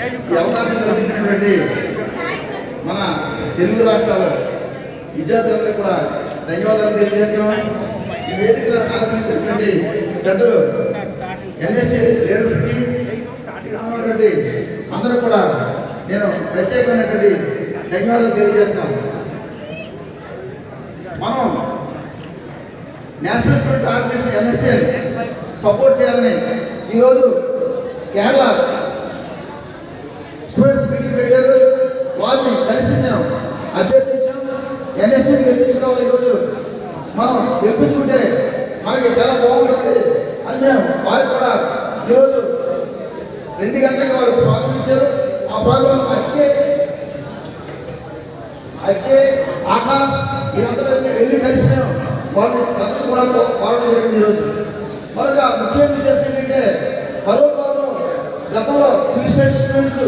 ఈ అవకాశం కల్పించినటువంటి మన తెలుగు రాష్ట్రాల విద్యార్థులందరికీ కూడా ధన్యవాదాలు తెలియజేస్తున్నాం. ఈ వేదికలో ఆలోచించినటువంటి పెద్దలు ఎన్ఎస్సీ లీడర్స్కి ఉన్నటువంటి అందరూ కూడా నేను ప్రత్యేకమైనటువంటి ధన్యవాదాలు తెలియజేస్తున్నాను. మనం national student organisation NSC support చేయాలని ఈరోజు కేరళ స్టూడెంట్స్ మీటింగ్ పెట్టారు. వారిని కలిసి మేము అభ్యర్థించాం. ఎన్ఎస్సీని గెలిపించుకోవాలి. ఈరోజు మనం గెలిపించుకుంటే మనకి చాలా బాగుంటుంది అని మేము వారికి కూడా ఈరోజు 2 గంటలకు వారు ప్రోగ్రాం ఇచ్చారు. ఆ ప్రోగ్రాం అక్షయ్ ఆకాశ్ వీళ్ళందరూ వెళ్ళి కలిసి మేము వాళ్ళని అందరూ కూడా కోరడం జరిగింది. ఈరోజు మరొక ముఖ్యమైన ఉద్దేశం ఏంటంటే కరోనాలో గతంలో సివిల్ స్టూడెంట్స్